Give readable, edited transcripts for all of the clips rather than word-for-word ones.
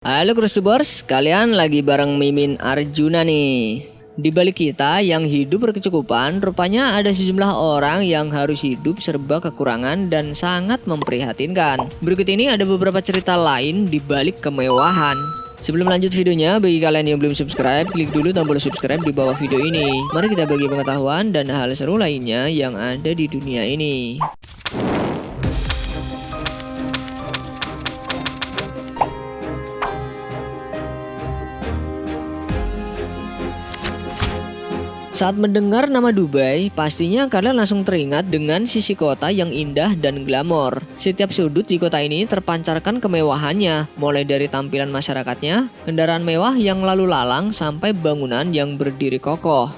Halo Krustubers, kalian lagi bareng Mimin Arjuna nih. Di balik kita yang hidup berkecukupan, rupanya ada sejumlah orang yang harus hidup serba kekurangan dan sangat memprihatinkan. Berikut ini ada beberapa cerita lain di balik kemewahan. Sebelum lanjut videonya, bagi kalian yang belum subscribe, klik dulu tombol subscribe di bawah video ini. Mari kita bagi pengetahuan dan hal seru lainnya yang ada di dunia ini. Saat mendengar nama Dubai, pastinya kalian langsung teringat dengan sisi kota yang indah dan glamor. Setiap sudut di kota ini terpancarkan kemewahannya, mulai dari tampilan masyarakatnya, kendaraan mewah yang lalu lalang, sampai bangunan yang berdiri kokoh.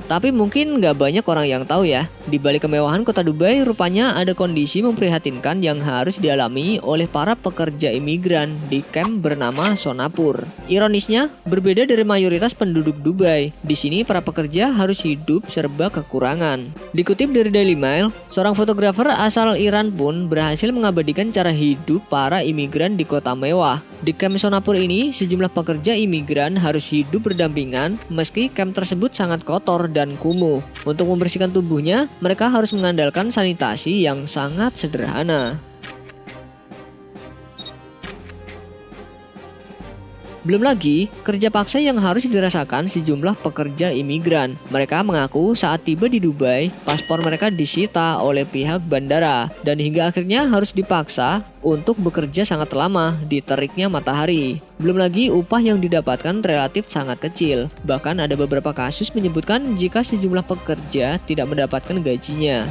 Tapi mungkin nggak banyak orang yang tahu ya, di balik kemewahan kota Dubai rupanya ada kondisi memprihatinkan yang harus dialami oleh para pekerja imigran di kamp bernama Sonapur. Ironisnya, berbeda dari mayoritas penduduk Dubai, di sini para pekerja harus hidup serba kekurangan. Dikutip dari Daily Mail, seorang fotografer asal Iran pun berhasil mengabadikan cara hidup para imigran di kota mewah. Di kamp Sonapur ini, sejumlah pekerja imigran harus hidup berdampingan meski kamp tersebut sangat kotor dan kumuh. Untuk membersihkan tubuhnya, mereka harus mengandalkan sanitasi yang sangat sederhana. Belum lagi, kerja paksa yang harus dirasakan sejumlah pekerja imigran. Mereka mengaku saat tiba di Dubai, paspor mereka disita oleh pihak bandara dan hingga akhirnya harus dipaksa untuk bekerja sangat lama di teriknya matahari. Belum lagi upah yang didapatkan relatif sangat kecil. Bahkan ada beberapa kasus menyebutkan jika sejumlah pekerja tidak mendapatkan gajinya.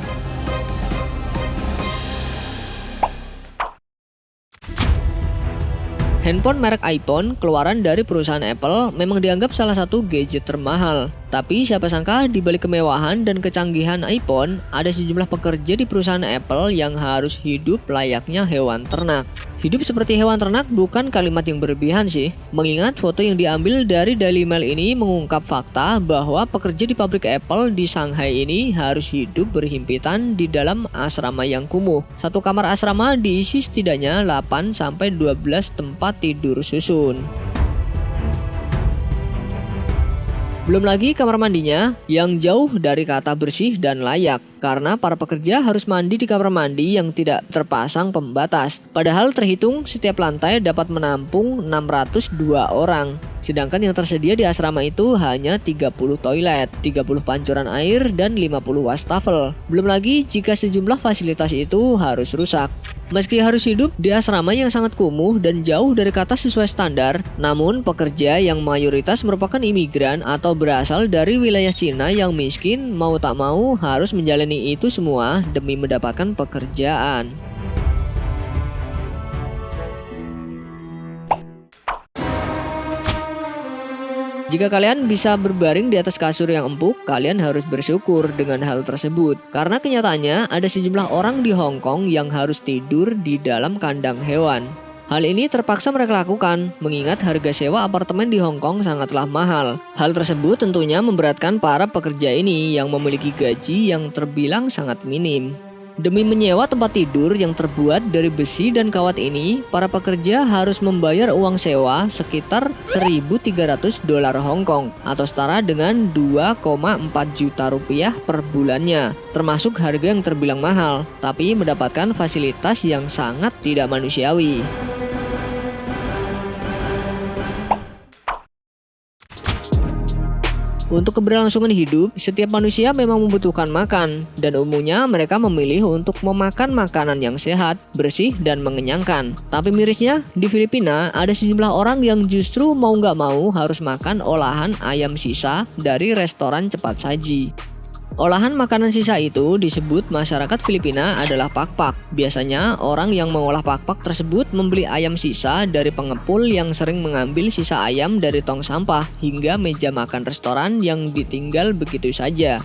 Handphone merek iPhone keluaran dari perusahaan Apple memang dianggap salah satu gadget termahal. Tapi siapa sangka di balik kemewahan dan kecanggihan iPhone, ada sejumlah pekerja di perusahaan Apple yang harus hidup layaknya hewan ternak. Hidup seperti hewan ternak bukan kalimat yang berlebihan sih. Mengingat foto yang diambil dari Daily Mail ini mengungkap fakta bahwa pekerja di pabrik Apple di Shanghai ini harus hidup berhimpitan di dalam asrama yang kumuh. Satu kamar asrama diisi setidaknya 8-12 tempat tidur susun. Belum lagi kamar mandinya yang jauh dari kata bersih dan layak, karena para pekerja harus mandi di kamar mandi yang tidak terpasang pembatas. Padahal terhitung setiap lantai dapat menampung 602 orang. Sedangkan yang tersedia di asrama itu hanya 30 toilet, 30 pancuran air, dan 50 wastafel. Belum lagi jika sejumlah fasilitas itu harus rusak. Meski harus hidup di asrama yang sangat kumuh dan jauh dari kata sesuai standar, namun pekerja yang mayoritas merupakan imigran atau berasal dari wilayah Cina yang miskin mau tak mau harus menjalani itu semua demi mendapatkan pekerjaan. Jika kalian bisa berbaring di atas kasur yang empuk, kalian harus bersyukur dengan hal tersebut. Karena kenyataannya ada sejumlah orang di Hong Kong yang harus tidur di dalam kandang hewan. Hal ini terpaksa mereka lakukan, mengingat harga sewa apartemen di Hong Kong sangatlah mahal. Hal tersebut tentunya memberatkan para pekerja ini yang memiliki gaji yang terbilang sangat minim. Demi menyewa tempat tidur yang terbuat dari besi dan kawat ini, para pekerja harus membayar uang sewa sekitar 1.300 dolar Hong Kong atau setara dengan 2,4 juta rupiah per bulannya. Termasuk harga yang terbilang mahal, tapi mendapatkan fasilitas yang sangat tidak manusiawi. Untuk keberlangsungan hidup, setiap manusia memang membutuhkan makan, dan umumnya mereka memilih untuk memakan makanan yang sehat, bersih, dan mengenyangkan. Tapi mirisnya, di Filipina ada sejumlah orang yang justru mau nggak mau harus makan olahan ayam sisa dari restoran cepat saji. Olahan makanan sisa itu disebut masyarakat Filipina adalah pakpak. Biasanya orang yang mengolah pakpak tersebut membeli ayam sisa dari pengepul yang sering mengambil sisa ayam dari tong sampah hingga meja makan restoran yang ditinggal begitu saja.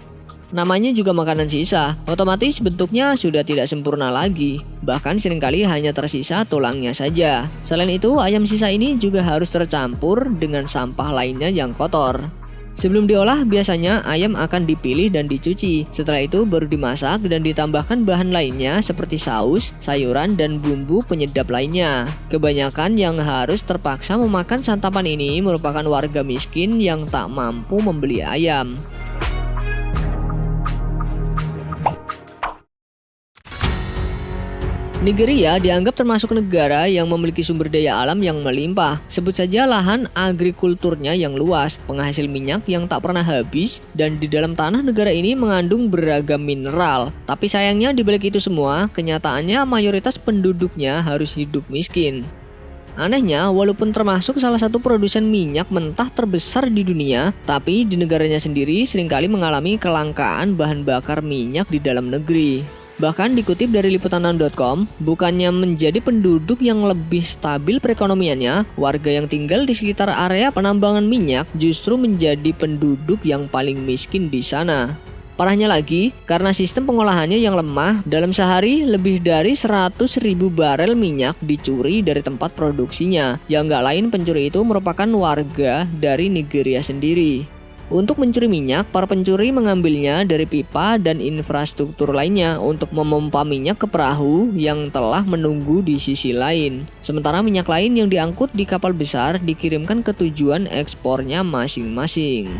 Namanya juga makanan sisa, otomatis bentuknya sudah tidak sempurna lagi. Bahkan seringkali hanya tersisa tulangnya saja. Selain itu, ayam sisa ini juga harus tercampur dengan sampah lainnya yang kotor. Sebelum diolah, biasanya ayam akan dipilih dan dicuci. Setelah itu baru dimasak dan ditambahkan bahan lainnya seperti saus, sayuran, dan bumbu penyedap lainnya. Kebanyakan yang harus terpaksa memakan santapan ini merupakan warga miskin yang tak mampu membeli ayam. Nigeria dianggap termasuk negara yang memiliki sumber daya alam yang melimpah. Sebut saja lahan agrikulturnya yang luas, penghasil minyak yang tak pernah habis, dan di dalam tanah negara ini mengandung beragam mineral. Tapi sayangnya di balik itu semua, kenyataannya mayoritas penduduknya harus hidup miskin. Anehnya, walaupun termasuk salah satu produsen minyak mentah terbesar di dunia, tapi di negaranya sendiri seringkali mengalami kelangkaan bahan bakar minyak di dalam negeri. Bahkan dikutip dari liputan6.com, bukannya menjadi penduduk yang lebih stabil perekonomiannya, warga yang tinggal di sekitar area penambangan minyak justru menjadi penduduk yang paling miskin di sana. Parahnya lagi, karena sistem pengolahannya yang lemah, dalam sehari lebih dari 100.000 barel minyak dicuri dari tempat produksinya. Yang nggak lain pencuri itu merupakan warga dari Nigeria sendiri. Untuk mencuri minyak, para pencuri mengambilnya dari pipa dan infrastruktur lainnya untuk memompa minyak ke perahu yang telah menunggu di sisi lain. Sementara minyak lain yang diangkut di kapal besar dikirimkan ke tujuan ekspornya masing-masing.